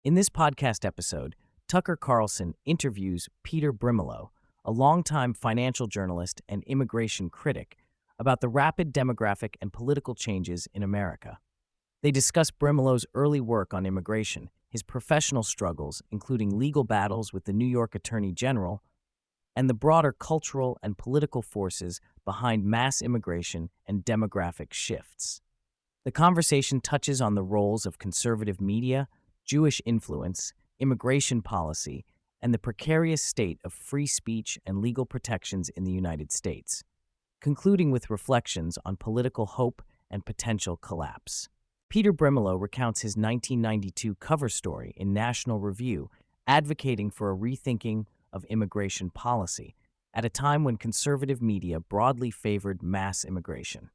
In this podcast episode, Tucker Carlson interviews Peter Brimelow, a longtime financial journalist and immigration critic, about the rapid demographic and political changes in America. They discuss Brimelow's early work on immigration, his professional struggles, including legal battles with the New York Attorney General, and the broader cultural and political forces behind mass immigration and demographic shifts. The conversation touches on the roles of conservative media, Jewish influence, immigration policy, and the precarious state of free speech and legal protections in the United States, concluding with reflections on political hope and potential collapse. Peter Brimelow recounts his 1992 cover story in National Review, advocating for a rethinking of immigration policy at a time when conservative media broadly favored mass immigration.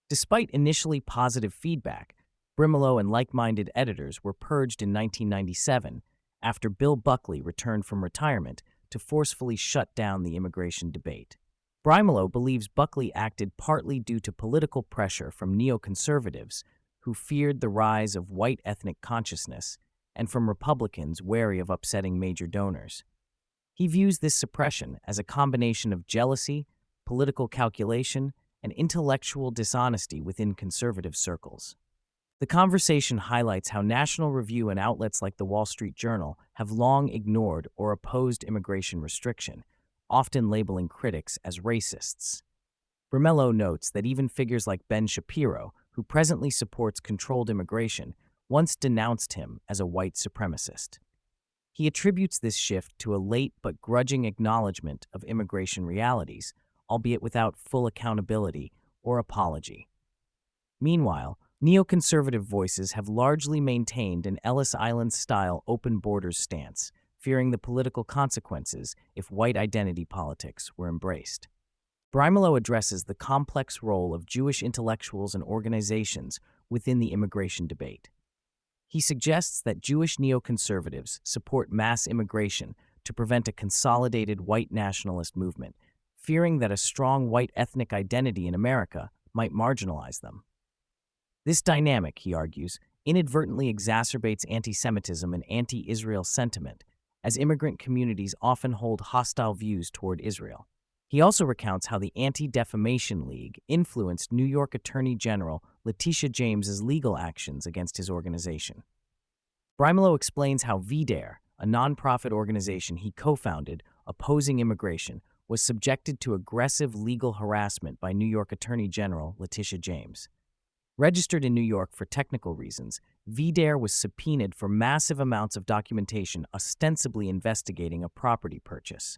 Despite initially positive feedback, Brimelow and like-minded editors were purged in 1997 after Bill Buckley returned from retirement to forcefully shut down the immigration debate. Brimelow believes Buckley acted partly due to political pressure from neoconservatives who feared the rise of white ethnic consciousness and from Republicans wary of upsetting major donors. He views this suppression as a combination of jealousy, political calculation, and intellectual dishonesty within conservative circles. The conversation highlights how National Review and outlets like the Wall Street Journal have long ignored or opposed immigration restriction, often labeling critics as racists. Brimelow notes that even figures like Ben Shapiro, who presently supports controlled immigration, once denounced him as a white supremacist. He attributes this shift to a late but grudging acknowledgement of immigration realities, albeit without full accountability or apology. Meanwhile, neoconservative voices have largely maintained an Ellis Island-style open borders stance, fearing the political consequences if white identity politics were embraced. Brimelow addresses the complex role of Jewish intellectuals and organizations within the immigration debate. He suggests that Jewish neoconservatives support mass immigration to prevent a consolidated white nationalist movement, fearing that a strong white ethnic identity in America might marginalize them. This dynamic, he argues, inadvertently exacerbates anti-Semitism and anti-Israel sentiment, as immigrant communities often hold hostile views toward Israel. He also recounts how the Anti-Defamation League influenced New York Attorney General Letitia James's legal actions against his organization. Brimelow explains how VDARE, a nonprofit organization he co-founded opposing immigration, was subjected to aggressive legal harassment by New York Attorney General Letitia James. Registered in New York for technical reasons, VDARE was subpoenaed for massive amounts of documentation ostensibly investigating a property purchase.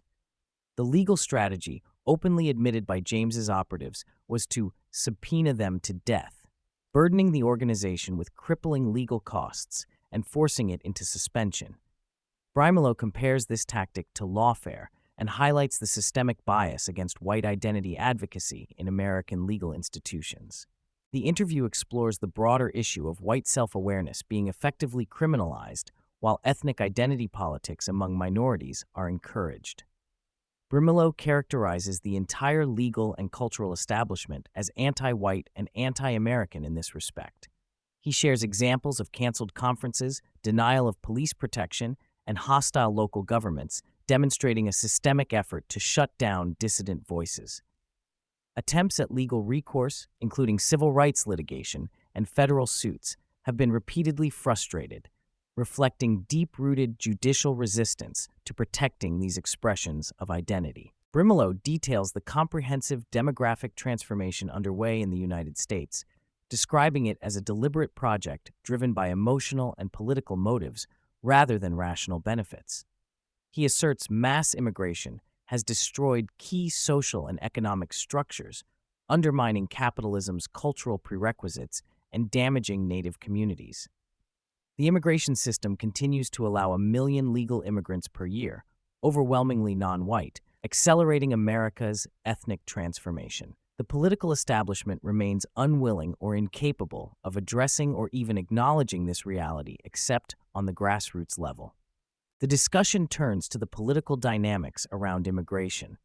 The legal strategy, openly admitted by James's operatives, was to subpoena them to death, burdening the organization with crippling legal costs and forcing it into suspension. Brimelow compares this tactic to lawfare and highlights the systemic bias against white identity advocacy in American legal institutions. The interview explores the broader issue of white self-awareness being effectively criminalized while ethnic identity politics among minorities are encouraged. Brimelow characterizes the entire legal and cultural establishment as anti-white and anti-American in this respect. He shares examples of canceled conferences, denial of police protection, and hostile local governments, demonstrating a systemic effort to shut down dissident voices. Attempts at legal recourse, including civil rights litigation and federal suits, have been repeatedly frustrated, reflecting deep-rooted judicial resistance to protecting these expressions of identity. Brimelow details the comprehensive demographic transformation underway in the United States, describing it as a deliberate project driven by emotional and political motives rather than rational benefits. He asserts mass immigration has destroyed key social and economic structures, undermining capitalism's cultural prerequisites and damaging Native communities. The immigration system continues to allow 1 million legal immigrants per year, overwhelmingly non-white, accelerating America's ethnic transformation. The political establishment remains unwilling or incapable of addressing or even acknowledging this reality except on the grassroots level. The discussion turns to the political dynamics around immigration.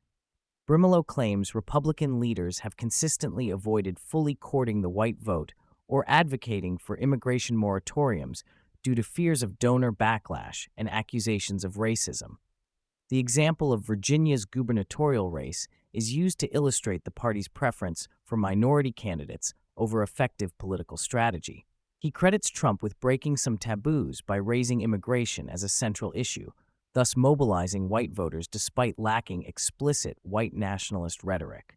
Brimelow claims Republican leaders have consistently avoided fully courting the white vote or advocating for immigration moratoriums due to fears of donor backlash and accusations of racism. The example of Virginia's gubernatorial race is used to illustrate the party's preference for minority candidates over effective political strategy. He credits Trump with breaking some taboos by raising immigration as a central issue, thus mobilizing white voters despite lacking explicit white nationalist rhetoric.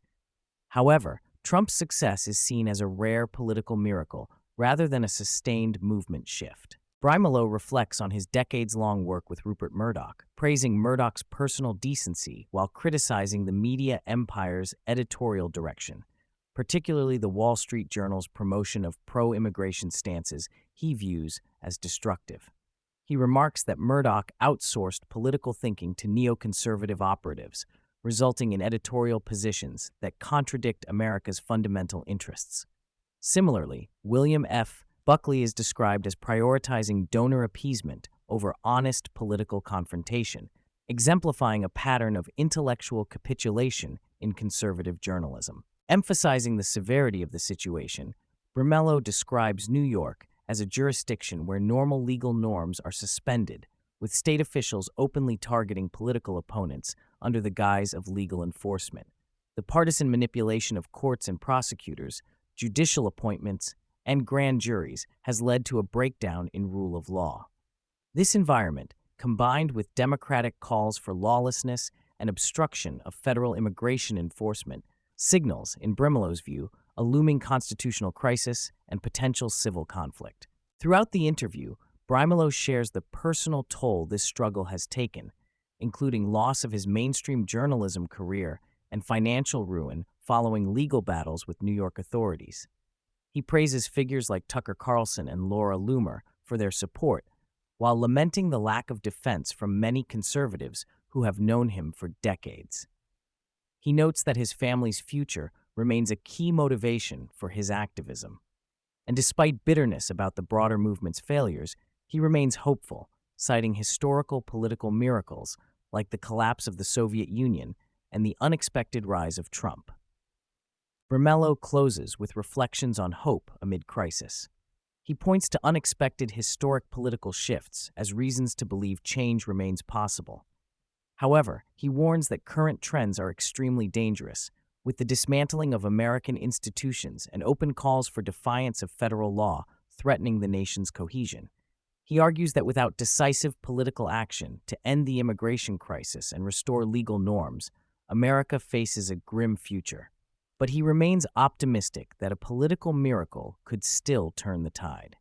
However, Trump's success is seen as a rare political miracle rather than a sustained movement shift. Brimelow reflects on his decades-long work with Rupert Murdoch, praising Murdoch's personal decency while criticizing the media empire's editorial direction, particularly the Wall Street Journal's promotion of pro-immigration stances he views as destructive. He remarks that Murdoch outsourced political thinking to neoconservative operatives, resulting in editorial positions that contradict America's fundamental interests. Similarly, William F. Buckley is described as prioritizing donor appeasement over honest political confrontation, exemplifying a pattern of intellectual capitulation in conservative journalism. Emphasizing the severity of the situation, Brimelow describes New York as a jurisdiction where normal legal norms are suspended, with state officials openly targeting political opponents under the guise of legal enforcement. The partisan manipulation of courts and prosecutors, judicial appointments, and grand juries has led to a breakdown in rule of law. This environment, combined with democratic calls for lawlessness and obstruction of federal immigration enforcement, signals, in Brimelow's view, a looming constitutional crisis and potential civil conflict. Throughout the interview, Brimelow shares the personal toll this struggle has taken, including loss of his mainstream journalism career and financial ruin following legal battles with New York authorities. He praises figures like Tucker Carlson and Laura Loomer for their support, while lamenting the lack of defense from many conservatives who have known him for decades. He notes that his family's future remains a key motivation for his activism. And despite bitterness about the broader movement's failures, he remains hopeful, citing historical political miracles like the collapse of the Soviet Union and the unexpected rise of Trump. Brimelow closes with reflections on hope amid crisis. He points to unexpected historic political shifts as reasons to believe change remains possible. However, he warns that current trends are extremely dangerous, with the dismantling of American institutions and open calls for defiance of federal law threatening the nation's cohesion. He argues that without decisive political action to end the immigration crisis and restore legal norms, America faces a grim future. But he remains optimistic that a political miracle could still turn the tide.